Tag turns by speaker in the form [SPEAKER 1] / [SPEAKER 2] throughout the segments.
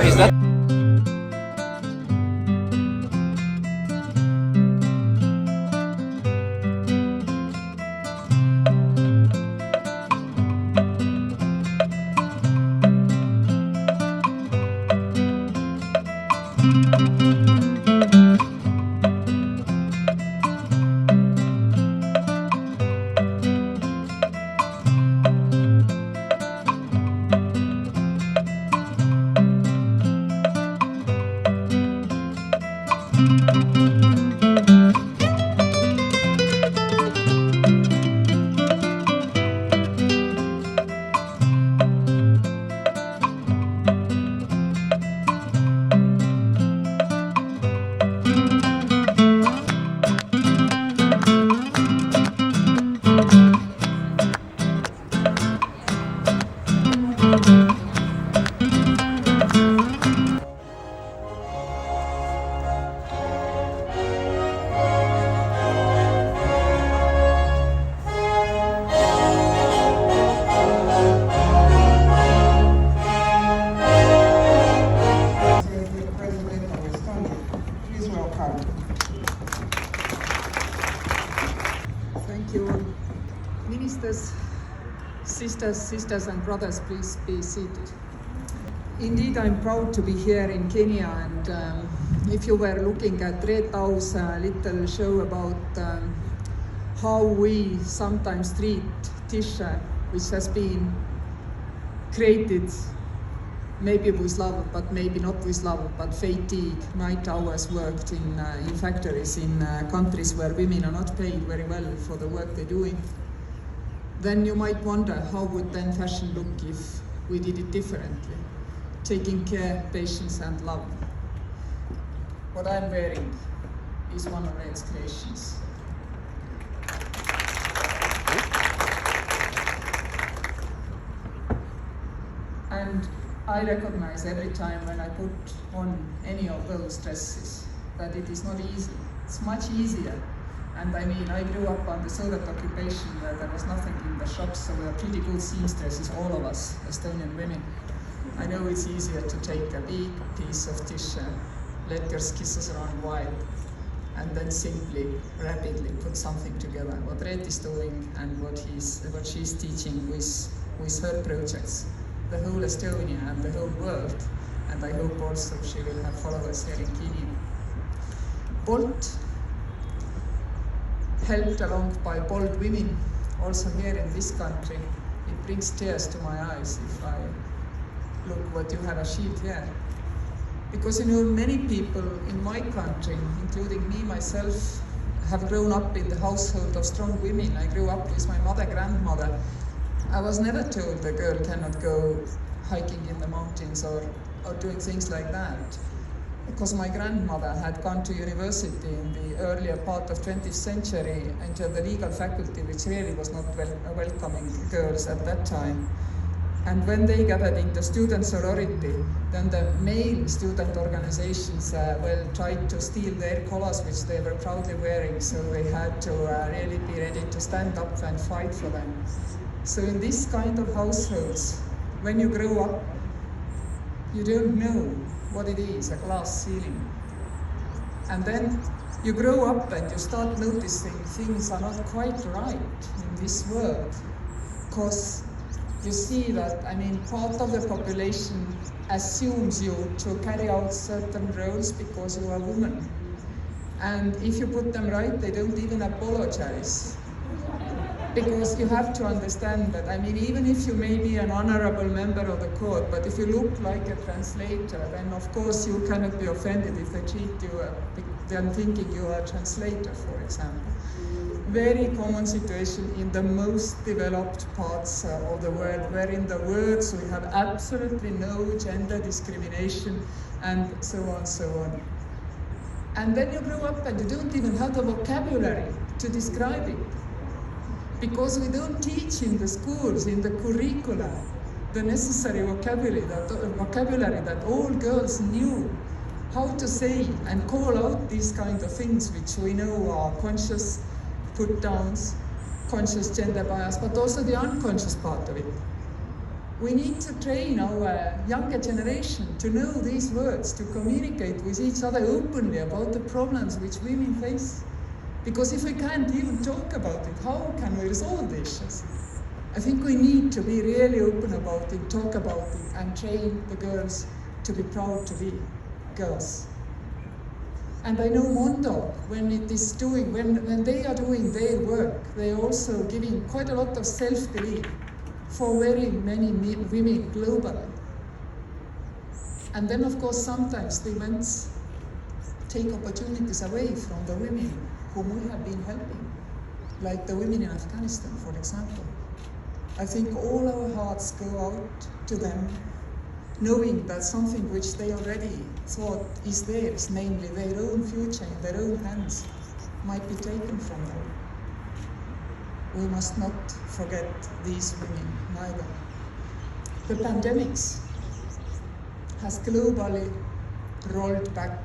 [SPEAKER 1] Is that
[SPEAKER 2] Thank you. Ministers, sisters and brothers, please be seated. Indeed, I'm proud to be here in Kenya, and if you were looking at Red Tau's little show about how we sometimes treat Tisha, which has been created maybe with love, but maybe not with love, but fatigue, night hours worked in factories in countries where women are not paid very well for the work they're doing, then you might wonder how would then fashion look if we did it differently, taking care, patience and love. What I'm wearing is one of Red's creations. And I recognize every time when I put on any of those dresses that it is not easy. It's much easier. And I mean, I grew up under Soviet occupation where there was nothing in the shops, so we are pretty good seamstresses, all of us, Estonian women. I know it's easier to take a big piece of tissue, let your kisses run wild, and then simply, rapidly put something together. What Red is doing and what she's teaching with her projects. The whole Estonia and the whole world, and I hope also she will have followers here in Kenya. Bolt, helped along by bold women, also here in this country, it brings tears to my eyes if I look what you have achieved here. Because you know, many people in my country, including me myself, have grown up in the household of strong women. I grew up with my mother, grandmother. I was never told a girl cannot go hiking in the mountains or doing things like that. Because my grandmother had gone to university in the earlier part of 20th century into the legal faculty, which really was not welcoming girls at that time. And when they gathered in the student sorority, then the male student organizations tried to steal their collars, which they were proudly wearing, so they had to really be ready to stand up and fight for them. So in this kind of households, when you grow up, you don't know what it is, a glass ceiling. And then you grow up and you start noticing things are not quite right in this world. Because you see that, I mean, part of the population assumes you to carry out certain roles because you are a woman. And if you put them right, they don't even apologize. Because you have to understand that, I mean, even if you may be an honorable member of the court, but if you look like a translator, then of course you cannot be offended if they treat you, them thinking you are a translator, for example. Very common situation in the most developed parts of the world, where in the words we have absolutely no gender discrimination, and so on, so on. And then you grow up and you don't even have the vocabulary to describe it. Because we don't teach in the schools, in the curricula, the necessary vocabulary that all girls knew how to say and call out these kind of things which we know are conscious put-downs, conscious gender bias, but also the unconscious part of it. We need to train our younger generation to know these words, to communicate with each other openly about the problems which women face. Because if we can't even talk about it, how can we resolve the issues? I think we need to be really open about it, talk about it, and train the girls to be proud to be girls. And I know Mondo, when they are doing their work, they're also giving quite a lot of self-belief for very many women globally. And then, of course, sometimes the events take opportunities away from the women whom we have been helping, like the women in Afghanistan, for example. I think all our hearts go out to them, knowing that something which they already thought is theirs, namely their own future in their own hands, might be taken from them. We must not forget these women neither. The pandemics has globally rolled back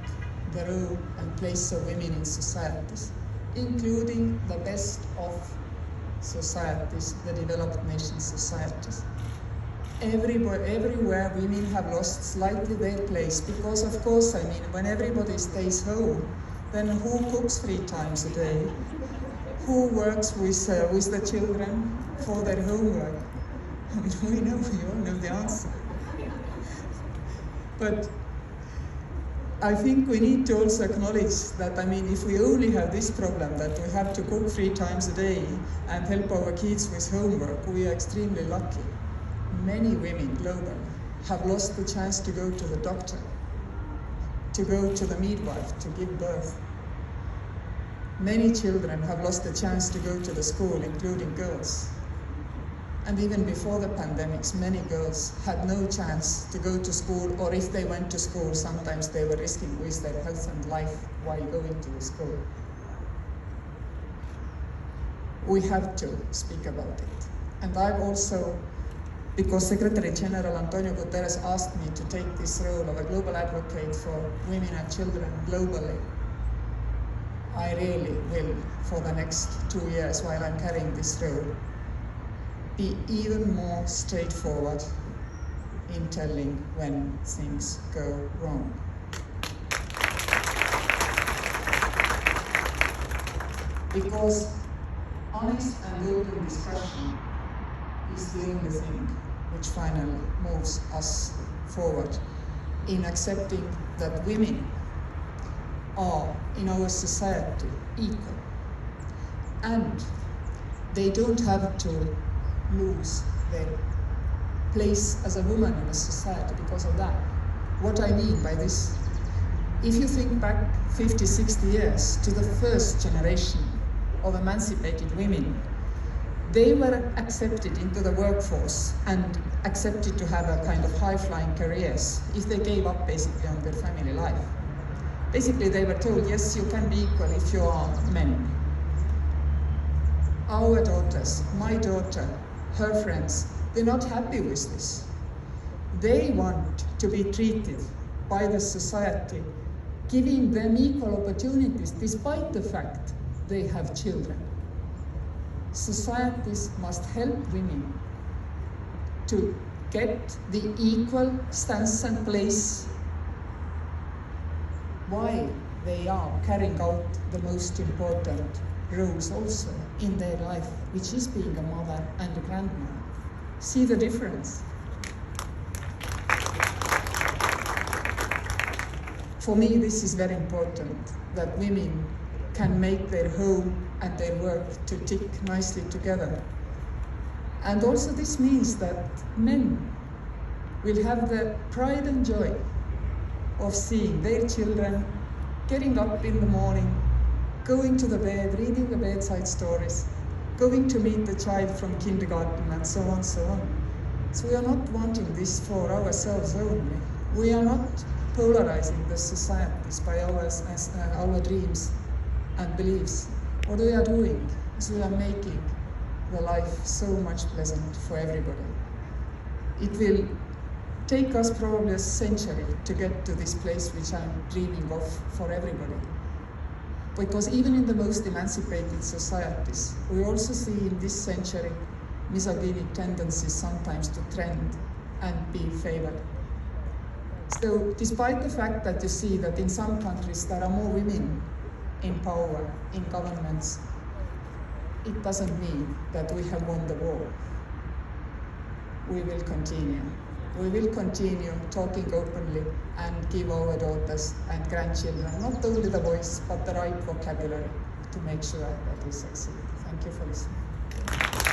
[SPEAKER 2] the role and place of women in societies, including the best of societies, the developed nation societies. Everywhere women have lost slightly their place because, of course, I mean, when everybody stays home, then who cooks 3 times a day? Who works with the children for their homework? I mean, we all know the answer. But I think we need to also acknowledge that, I mean, if we only have this problem that we have to cook 3 times a day and help our kids with homework, we are extremely lucky. Many women globally have lost the chance to go to the doctor, to go to the midwife, to give birth. Many children have lost the chance to go to the school, including girls. And even before the pandemics, many girls had no chance to go to school, or if they went to school, sometimes they were risking with their health and life while going to the school. We have to speak about it. And I've also, because Secretary General Antonio Guterres asked me to take this role of a global advocate for women and children globally, I really will, for the next 2 years while I'm carrying this role, be even more straightforward in telling when things go wrong. Because honest and open discussion is the only thing which finally moves us forward in accepting that women are in our society equal, and they don't have to lose their place as a woman in a society because of that. What I mean by this, if you think back 50, 60 years to the first generation of emancipated women, they were accepted into the workforce and accepted to have a kind of high-flying careers if they gave up basically on their family life. Basically, they were told, yes, you can be equal if you are men. Our daughters, my daughter, her friends, they're not happy with this. They want to be treated by the society, giving them equal opportunities despite the fact they have children. Societies must help women to get the equal stance and place while they are carrying out the most important roles also in their life, which is being a mother and a grandmother. See the difference? For me, this is very important, that women can make their home and their work to tick nicely together. And also this means that men will have the pride and joy of seeing their children getting up in the morning, going to the bed, reading the bedside stories, going to meet the child from kindergarten, and so on, so on. So we are not wanting this for ourselves only. We are not polarizing the societies by our dreams and beliefs. What we are doing is we are making the life so much pleasant for everybody. It will take us probably a century to get to this place which I'm dreaming of for everybody. Because even in the most emancipated societies, we also see in this century misogynic tendencies sometimes to trend and be favored. So despite the fact that you see that in some countries there are more women in power, in governments, it doesn't mean that we have won the war. We will continue. We will continue talking openly and give our daughters and grandchildren not only the voice, but the right vocabulary to make sure that we succeed. Thank you for listening.